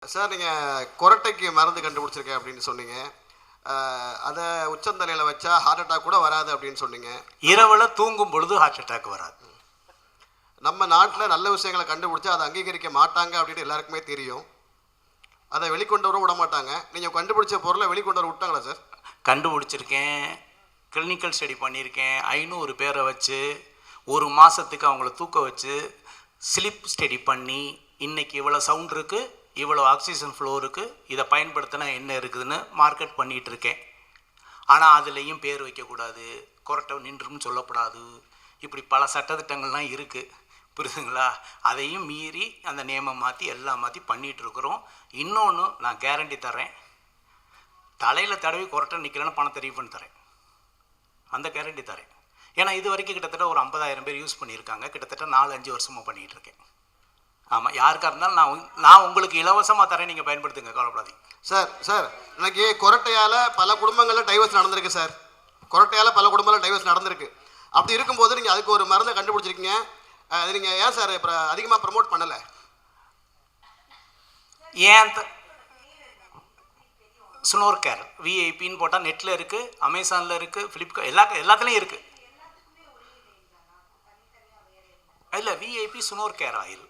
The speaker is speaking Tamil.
சார் நீங்கள் கொரட்டைக்கு மருந்து கண்டுபிடிச்சிருக்கேன் அப்படின்னு சொன்னீங்க. அதை உச்சந்தலையில் வச்சா ஹார்ட் அட்டாக் கூட வராது அப்படின்னு சொன்னீங்க. இரவில் தூங்கும் பொழுது ஹார்ட் அட்டாக் வராது. நம்ம நாட்டில் நல்ல விஷயங்களை கண்டுபிடிச்சா அதை அங்கீகரிக்க மாட்டாங்க அப்படின்னு எல்லாருக்குமே தெரியும். அதை வெளிக்கொண்டு வர விட மாட்டாங்க. நீங்கள் கண்டுபிடிச்ச பொருளை வெளிக்கொண்டு வர விட்டாங்களா சார்? கண்டுபிடிச்சிருக்கேன், கிளினிக்கல் ஸ்டடி பண்ணியிருக்கேன். 500 பேரை வச்சு ஒரு மாதத்துக்கு அவங்கள தூக்க வச்சு ஸ்லிப் ஸ்டடி பண்ணி இன்றைக்கி இவ்வளோ சவுண்ட் இருக்குது, இவ்வளோ ஆக்சிஜன் ஃப்ளோ இருக்குது, இதை பயன்படுத்தினா என்ன இருக்குதுன்னு மார்க்கெட் பண்ணிகிட்டு இருக்கேன். ஆனால் அதுலேயும் பேர் வைக்கக்கூடாது, கொரட்டை நின்றுன்னு சொல்லக்கூடாது, இப்படி பல சட்டத்திட்டங்கள்லாம் இருக்குது. புரியுதுங்களா? அதையும் மீறி அந்த நியமம் மாற்றி எல்லாம் மாற்றி பண்ணிகிட்ருக்குறோம். இன்னொன்று நான் கேரண்டி தரேன், தலையில் தடவி கொரட்டை நிற்கலன்னு பணத்தை ரீஃபண்ட் தரேன். அந்த கேரண்டி தரேன். ஏன்னா இது வரைக்கும் கிட்டத்தட்ட ஒரு 50,000 பேர் யூஸ் பண்ணியிருக்காங்க. கிட்டத்தட்ட 4-5 வருஷமாக பண்ணிகிட்ருக்கேன். ஆமாம், யாருக்காக இருந்தாலும் நான் உங்களுக்கு இலவசமாக தரேன், நீங்கள் பயன்படுத்துங்க, கவலைப்படாதீங்க. சார் இன்னைக்கு கொரட்டையால் பல குடும்பங்களில் டைவர்ஸ் நடந்திருக்கு சார். கொரட்டையால் பல குடும்பங்களில் டைவர்ஸ் நடந்திருக்கு. அப்படி இருக்கும்போது நீங்கள் அதுக்கு ஒரு மருந்தை கண்டுபிடிச்சிருக்கீங்க. அது நீங்கள் ஏன் சார் இப்போ அதிகமாக ப்ரமோட் பண்ணலை? ஏன் ஸ்னோர் கேர் விஐபின்னு போட்டால் நெட்டில் இருக்குது, அமேசானில் இருக்குது, ஃப்ளிப்கார்ட் எல்லாத்துலேயும் இருக்குது. இல்லை, விஐபி ஸ்னோர் கேர் ஆயில்